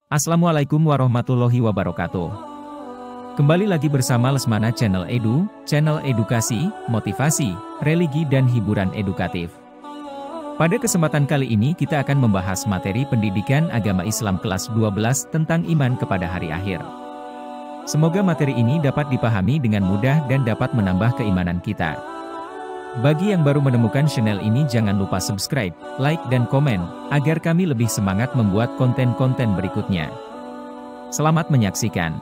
Assalamualaikum warahmatullahi wabarakatuh. Kembali lagi bersama Lesmana Channel Edu, channel edukasi, motivasi, religi dan hiburan edukatif. Pada kesempatan kali ini kita akan membahas materi pendidikan agama Islam kelas 12 tentang iman kepada hari akhir. Semoga materi ini dapat dipahami dengan mudah dan dapat menambah keimanan kita. Bagi yang baru menemukan channel ini jangan lupa subscribe, like dan komen, agar kami lebih semangat membuat konten-konten berikutnya. Selamat menyaksikan.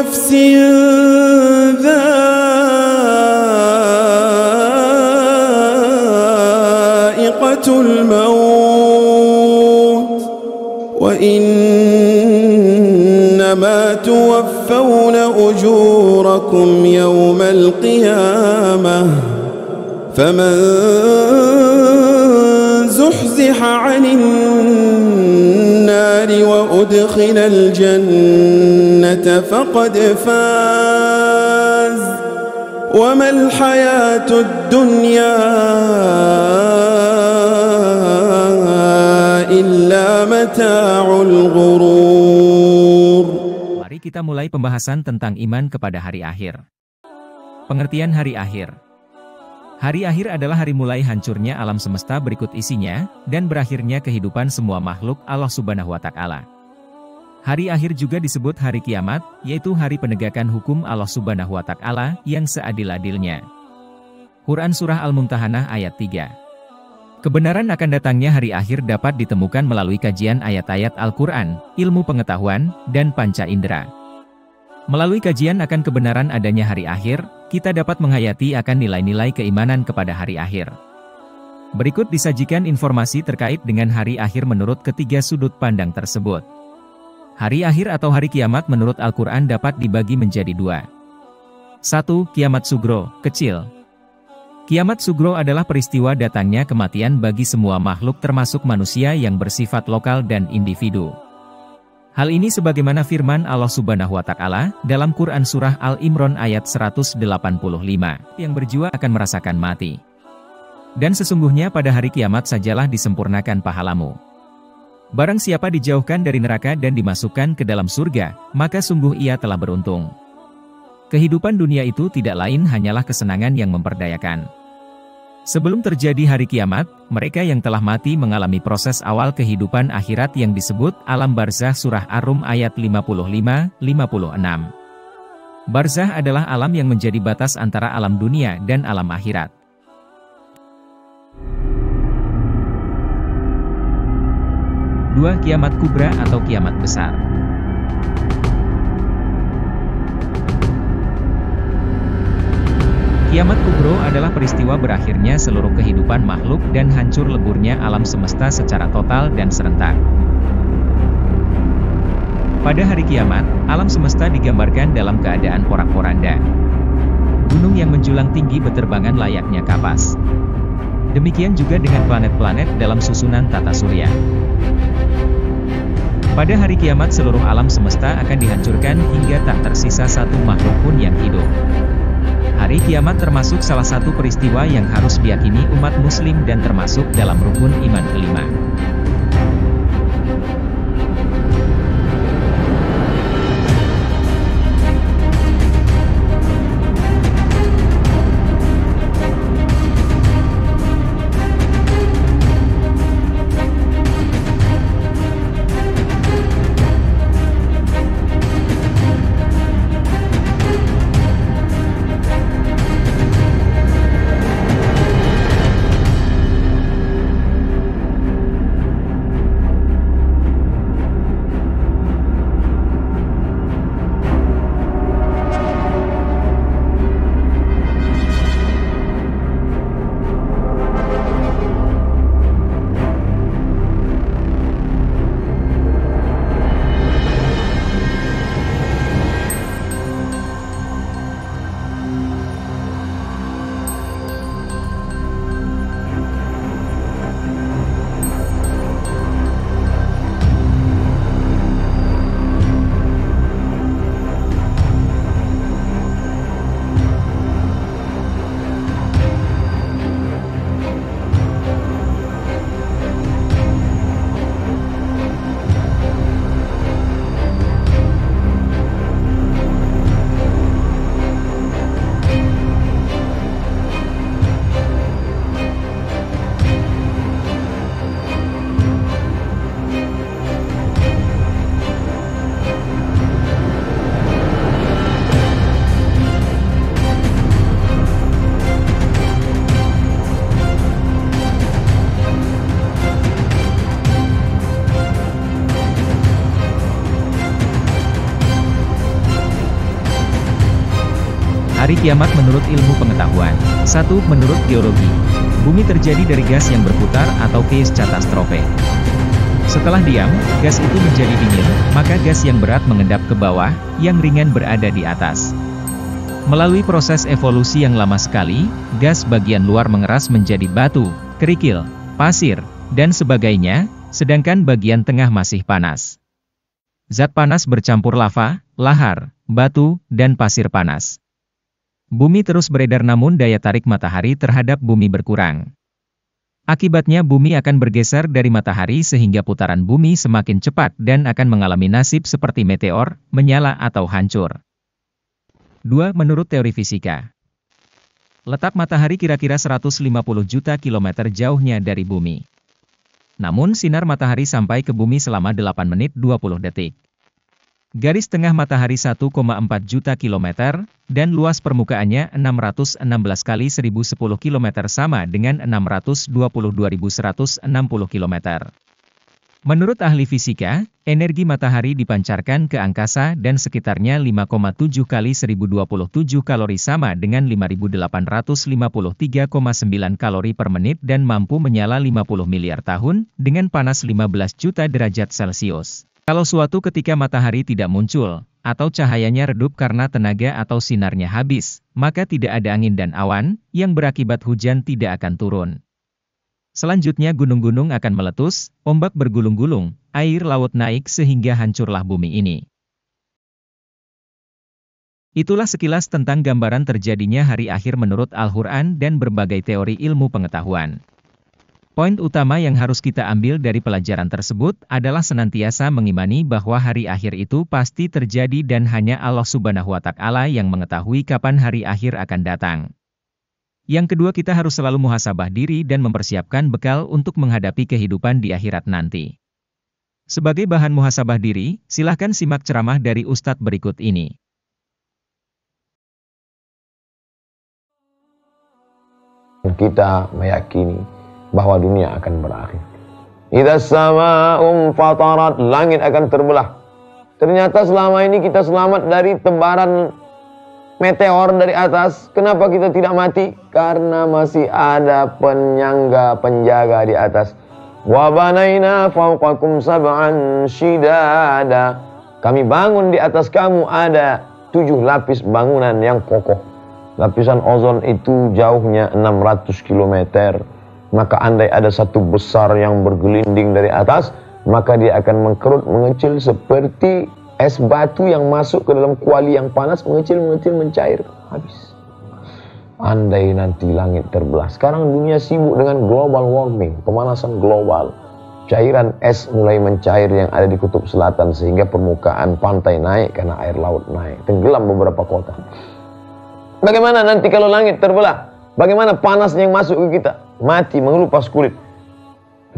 نفس ذائقة الموت وإنما توفون أجوركم يوم القيامة فمن زحزح عن النار وأدخل الجنة فقد فاز وما الحياة الدنيا إلا متاع الغرور. Mari kita mulai pembahasan tentang iman kepada hari akhir. Pengertian hari akhir. Hari akhir adalah hari mulai hancurnya alam semesta berikut isinya, dan berakhirnya kehidupan semua makhluk Allah Subhanahu wa Ta'ala. Hari akhir juga disebut hari kiamat, yaitu hari penegakan hukum Allah Subhanahu wa Ta'ala yang seadil-adilnya. Quran Surah Al-Mumtahanah ayat 3. Kebenaran akan datangnya hari akhir dapat ditemukan melalui kajian ayat-ayat Al-Quran, ilmu pengetahuan, dan panca indera. Melalui kajian akan kebenaran adanya hari akhir, kita dapat menghayati akan nilai-nilai keimanan kepada hari akhir. Berikut disajikan informasi terkait dengan hari akhir menurut ketiga sudut pandang tersebut. Hari akhir atau hari kiamat menurut Al-Quran dapat dibagi menjadi dua. 1. Kiamat sugro, kecil. Kiamat sugro adalah peristiwa datangnya kematian bagi semua makhluk termasuk manusia yang bersifat lokal dan individu. Hal ini sebagaimana firman Allah Subhanahu wa Ta'ala dalam Quran Surah Al-Imran ayat 185, yang berjiwa akan merasakan mati. Dan sesungguhnya pada hari kiamat sajalah disempurnakan pahalamu. Barang siapa dijauhkan dari neraka dan dimasukkan ke dalam surga, maka sungguh ia telah beruntung. Kehidupan dunia itu tidak lain hanyalah kesenangan yang memperdayakan. Sebelum terjadi hari kiamat, mereka yang telah mati mengalami proses awal kehidupan akhirat yang disebut alam barzah surah Ar-Rum ayat 55-56. Barzah adalah alam yang menjadi batas antara alam dunia dan alam akhirat. Dua, kiamat kubra atau kiamat besar. Kiamat kubro adalah peristiwa berakhirnya seluruh kehidupan makhluk dan hancur leburnya alam semesta secara total dan serentak. Pada hari kiamat, alam semesta digambarkan dalam keadaan porak-poranda. gunung yang menjulang tinggi berterbangan layaknya kapas. Demikian juga dengan planet-planet dalam susunan tata surya. Pada hari kiamat seluruh alam semesta akan dihancurkan hingga tak tersisa satu makhluk pun yang hidup. Hari kiamat termasuk salah satu peristiwa yang harus diyakini umat muslim dan termasuk dalam rukun iman kelima. Hari kiamat menurut ilmu pengetahuan. 1. Menurut geologi, bumi terjadi dari gas yang berputar atau gas katastrofe. Setelah diam, gas itu menjadi dingin, maka gas yang berat mengendap ke bawah, yang ringan berada di atas. Melalui proses evolusi yang lama sekali, gas bagian luar mengeras menjadi batu, kerikil, pasir, dan sebagainya, sedangkan bagian tengah masih panas. Zat panas bercampur lava, lahar, batu, dan pasir panas. Bumi terus beredar namun daya tarik matahari terhadap bumi berkurang. Akibatnya bumi akan bergeser dari matahari sehingga putaran bumi semakin cepat dan akan mengalami nasib seperti meteor, menyala atau hancur. 2. Menurut teori fisika, letak matahari kira-kira 150 juta kilometer jauhnya dari bumi. Namun sinar matahari sampai ke bumi selama 8 menit 20 detik. Garis tengah matahari 1,4 juta kilometer, dan luas permukaannya 616 kali 1010 km sama dengan 622.160 km. Menurut ahli fisika, energi matahari dipancarkan ke angkasa dan sekitarnya 5,7 kali 1027 kalori sama dengan 5.853,9 kalori per menit dan mampu menyala 50 miliar tahun, dengan panas 15 juta derajat Celcius. Kalau suatu ketika matahari tidak muncul, atau cahayanya redup karena tenaga atau sinarnya habis, maka tidak ada angin dan awan, yang berakibat hujan tidak akan turun. Selanjutnya gunung-gunung akan meletus, ombak bergulung-gulung, air laut naik sehingga hancurlah bumi ini. Itulah sekilas tentang gambaran terjadinya hari akhir menurut Al-Quran dan berbagai teori ilmu pengetahuan. Poin utama yang harus kita ambil dari pelajaran tersebut adalah senantiasa mengimani bahwa hari akhir itu pasti terjadi dan hanya Allah Subhanahu wa Ta'ala yang mengetahui kapan hari akhir akan datang. Yang kedua, kita harus selalu muhasabah diri dan mempersiapkan bekal untuk menghadapi kehidupan di akhirat nanti. Sebagai bahan muhasabah diri, silahkan simak ceramah dari Ustadz berikut ini. Kita meyakini bahwa dunia akan berakhir. Idza sama'um fatarat, langit akan terbelah. Ternyata selama ini kita selamat dari tebaran meteor dari atas. Kenapa kita tidak mati? Karena masih ada penyangga, penjaga di atas. Wa banaina fawqakum sab'an shidada. Kami bangun di atas kamu ada 7 lapis bangunan yang kokoh. Lapisan ozon itu jauhnya 600 km. Maka andai ada satu besar yang bergelinding dari atas, maka dia akan mengkerut, mengecil seperti es batu yang masuk ke dalam kuali yang panas, mengecil, mencair, habis. Andai nanti langit terbelah. Sekarang dunia sibuk dengan global warming, pemanasan global. Cairan es mulai mencair yang ada di kutub selatan sehingga permukaan pantai naik karena air laut naik. Tenggelam beberapa kota. Bagaimana nanti kalau langit terbelah? Bagaimana panasnya yang masuk ke kita? Mati, mengelupas kulit.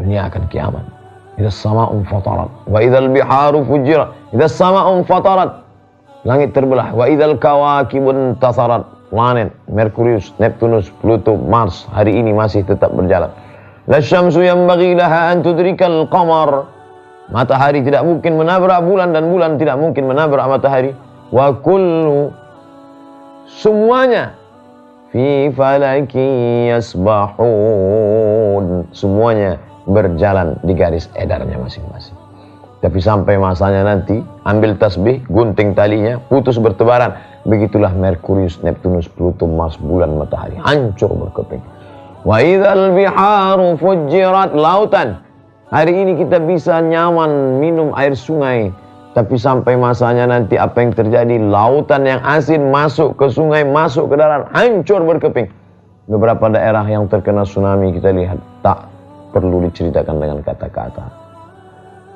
Dunia akan kiamat. Idza sama'un fatarat wa idzal biharu fujirat. Idza sama'un fatarat. Langit terbelah. Wa idzal kawakibun tasarat. Planet Merkurius, Neptunus, Pluto, Mars hari ini masih tetap berjalan. La syamsu yanbaghi laha an tudrikal qamar. Matahari tidak mungkin menabrak bulan dan bulan tidak mungkin menabrak matahari. Wa kullu, semuanya fi falaki yasbahun, semuanya berjalan di garis edarnya masing-masing. Tapi sampai masanya nanti, ambil tasbih, gunting talinya, putus bertebaran. Begitulah Merkurius, Neptunus, Pluto, Mars, bulan, matahari hancur berkeping. Wa idzal biharu fujirat, lautan. Hari ini kita bisa nyaman minum air sungai. Tapi sampai masanya nanti apa yang terjadi? Lautan yang asin masuk ke sungai, masuk ke darat, hancur berkeping. Beberapa daerah yang terkena tsunami kita lihat tak perlu diceritakan dengan kata-kata.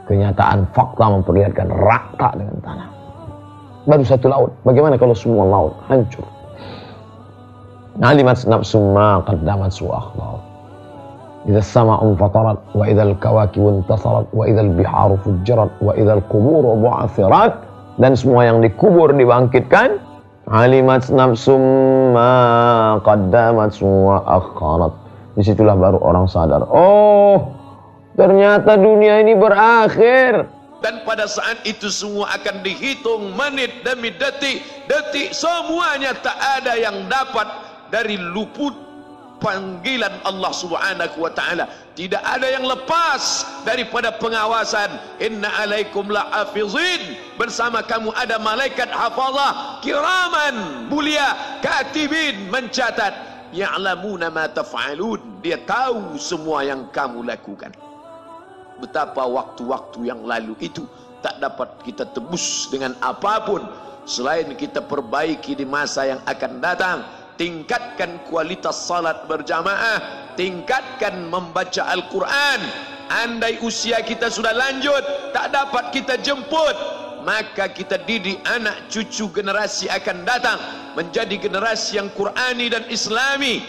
Kenyataan fakta memperlihatkan rata dengan tanah. Baru satu laut. Bagaimana kalau semua laut hancur? Alimat nafsum ma qaddamat su'akhbar. Idza sama'un fatarat wa idzal kawakibun tasarat wa idzal biharu fujirat wa idzal quburu bu'athirat, dan semua yang dikubur dibangkitkan. Alimat nafsum ma qaddamat su'akhbarat. Disitulah baru orang sadar. Oh, ternyata dunia ini berakhir. Dan pada saat itu semua akan dihitung menit demi detik, semuanya tak ada yang dapat dari luput panggilan Allah Subhanahu wa taala. Tidak ada yang lepas daripada pengawasan. Inna alaikum la'afizin, bersama kamu ada malaikat hafazah kiraman mulia, katibin mencatat, ya'lamuna ma taf'alun, dia tahu semua yang kamu lakukan. Betapa waktu-waktu yang lalu itu tak dapat kita tebus dengan apapun selain kita perbaiki di masa yang akan datang. Tingkatkan kualitas salat berjamaah, tingkatkan membaca Al-Quran. Andai usia kita sudah lanjut, tak dapat kita jemput, maka kita didik anak cucu generasi akan datang menjadi generasi yang Qurani dan Islami.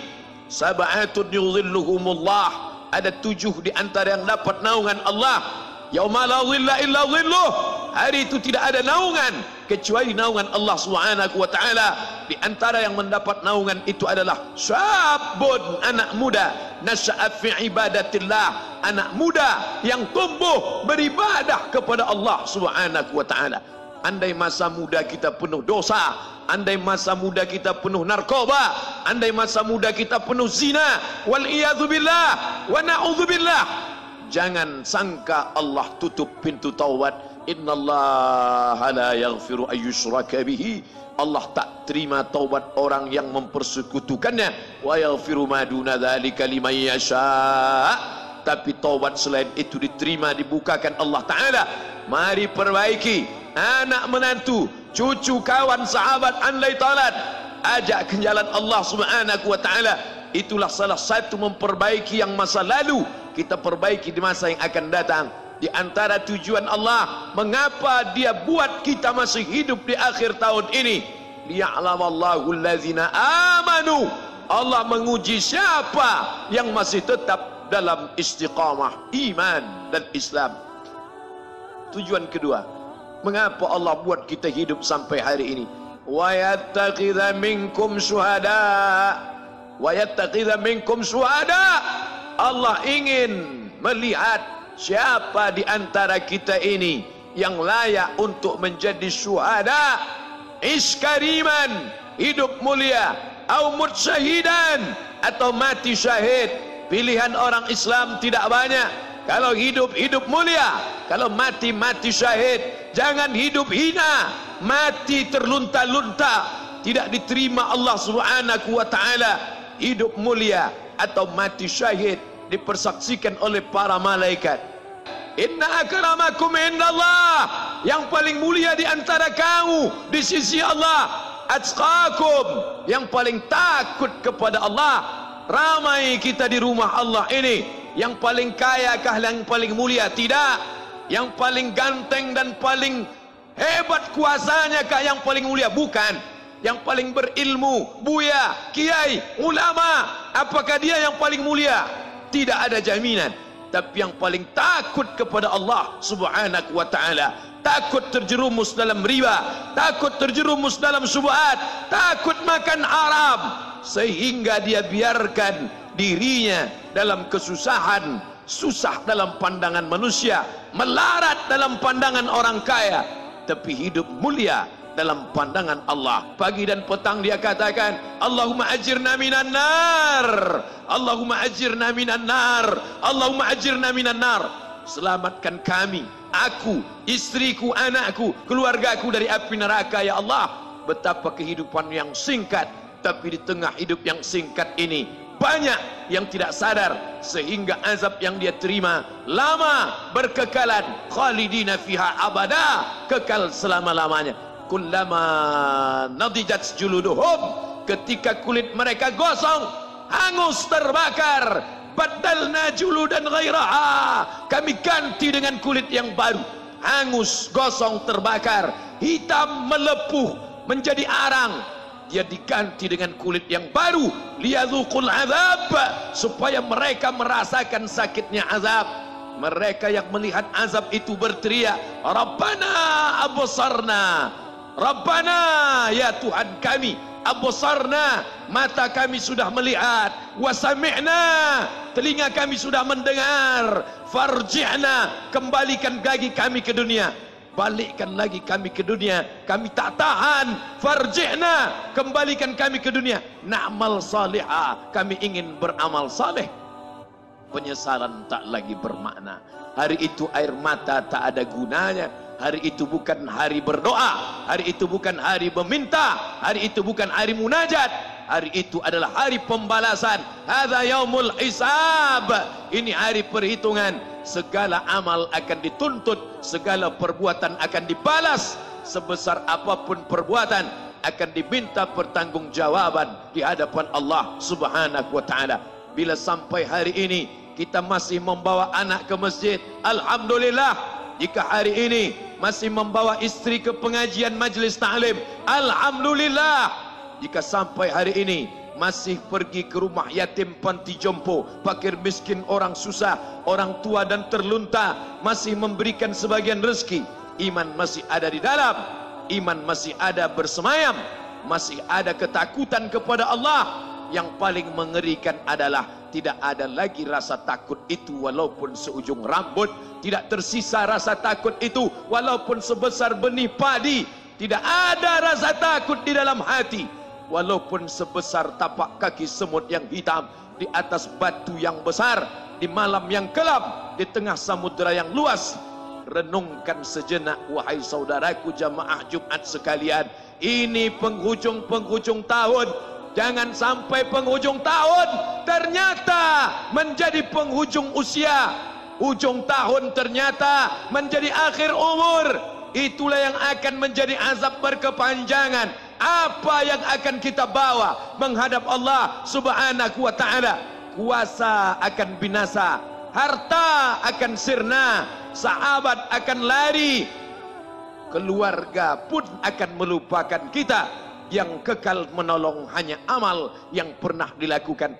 Sab'atun yudhilluhumullah, ada 7 di antara yang dapat naungan Allah. Yauma la dhilla illa dhilluh, hari itu tidak ada naungan kecuali naungan Allah Subhanahu wa taala. Di antara yang mendapat naungan itu adalah syabun, anak muda, nasya'a fi ibadatillah, anak muda yang tumbuh beribadah kepada Allah Subhanahu wa taala. Andai masa muda kita penuh dosa, andai masa muda kita penuh narkoba, andai masa muda kita penuh zina, wal iyadzubillah wa na'udzubillah, jangan sangka Allah tutup pintu taubat. Innallaha la yaghfiru ayyushraka bihi, Allah tak terima taubat orang yang mempersekutukannya. Wa yaghfiru ma duna dzalika liman yasha, tapi taubat selain itu diterima, dibukakan Allah taala. Mari perbaiki anak menantu, cucu, kawan, sahabat, andai talat, ajak ke jalan Allah Subhanahu wa taala. Itulah salah satu memperbaiki yang masa lalu, kita perbaiki di masa yang akan datang. Di antara tujuan Allah mengapa dia buat kita masih hidup di akhir tahun ini, liya'lamallahu allazina amanu, Allah menguji siapa yang masih tetap dalam istiqamah iman dan Islam. Tujuan kedua, mengapa Allah buat kita hidup sampai hari ini? Wa yattakhidha minkum syuhada, wa yattakhidha minkum syuhada, Allah ingin melihat siapa di antara kita ini yang layak untuk menjadi syuhada, iskariman, hidup mulia, au mutsyahidan, atau mati syahid. Pilihan orang Islam tidak banyak. Kalau hidup, hidup mulia. Kalau mati, mati syahid. Jangan hidup hina, mati terlunta-lunta. tidak diterima Allah Subhanahu wa taala, hidup mulia atau mati syahid dipersaksikan oleh para malaikat. Inna akramakum indallah, yang paling mulia di antara kamu di sisi Allah, atqakum, yang paling takut kepada Allah. Ramai kita di rumah Allah ini, yang paling kaya kah yang paling mulia? Tidak. Yang paling ganteng dan paling hebat kuasanya kah yang paling mulia? Bukan. Yang paling berilmu, buya, kiai, ulama, apakah dia yang paling mulia? Tidak ada jaminan. Tapi yang paling takut kepada Allah Subhanahu wa ta'ala, takut terjerumus dalam riba, takut terjerumus dalam syubhat, takut makan haram, sehingga dia biarkan dirinya dalam kesusahan, susah dalam pandangan manusia, melarat dalam pandangan orang kaya, tapi hidup mulia dalam pandangan Allah. Pagi dan petang dia katakan, Allahumma ajirna minan nar, Allahumma ajirna minan nar, Allahumma ajirna minan nar. Selamatkan kami, aku, istriku, anakku, keluargaku dari api neraka ya Allah. Betapa kehidupan yang singkat, tapi di tengah hidup yang singkat ini banyak yang tidak sadar, sehingga azab yang dia terima lama, berkekalan, khalidina fiha abada, kekal selama-lamanya. Kullama nadijat juluduhum, ketika kulit mereka gosong, hangus, terbakar, badalna juludan ghairaha, kami ganti dengan kulit yang baru. Hangus, gosong, terbakar, hitam, melepuh, menjadi arang, dia diganti dengan kulit yang baru. Liyadzuqul azab, supaya mereka merasakan sakitnya azab. Mereka yang melihat azab itu berteriak, Rabbana absarna, Rabbana, ya Tuhan kami, absarna, mata kami sudah melihat, wa sami'na, telinga kami sudah mendengar, farji'na, kembalikan lagi kami ke dunia, balikkan lagi kami ke dunia, kami tak tahan, farji'na, kembalikan kami ke dunia, na'mal salihah, kami ingin beramal saleh. Penyesalan tak lagi bermakna. Hari itu air mata tak ada gunanya. Hari itu bukan hari berdoa, hari itu bukan hari meminta, hari itu bukan hari munajat, hari itu adalah hari pembalasan. Hadza yaumul hisab, ini hari perhitungan. Segala amal akan dituntut, segala perbuatan akan dibalas. Sebesar apapun perbuatan akan diminta pertanggungjawaban di hadapan Allah Subhanahu wa taala. Bila sampai hari ini kita masih membawa anak ke masjid, alhamdulillah. Jika hari ini masih membawa istri ke pengajian majlis ta'lim, alhamdulillah. Jika sampai hari ini masih pergi ke rumah yatim, panti jompo, fakir miskin, orang susah, orang tua dan terlunta, masih memberikan sebagian rezeki, iman masih ada di dalam, iman masih ada bersemayam, masih ada ketakutan kepada Allah. Yang paling mengerikan adalah tidak ada lagi rasa takut itu walaupun seujung rambut, tidak tersisa rasa takut itu walaupun sebesar benih padi, tidak ada rasa takut di dalam hati walaupun sebesar tapak kaki semut yang hitam di atas batu yang besar, di malam yang kelam, di tengah samudera yang luas. Renungkan sejenak wahai saudaraku jamaah Jumat sekalian, ini penghujung tahun. Jangan sampai penghujung tahun ternyata menjadi penghujung usia, ujung tahun ternyata menjadi akhir umur. Itulah yang akan menjadi azab berkepanjangan. Apa yang akan kita bawa menghadap Allah Subhanahu wa ta'ala? Kuasa akan binasa, harta akan sirna, sahabat akan lari, keluarga pun akan melupakan kita. Yang kekal menolong hanya amal yang pernah dilakukan.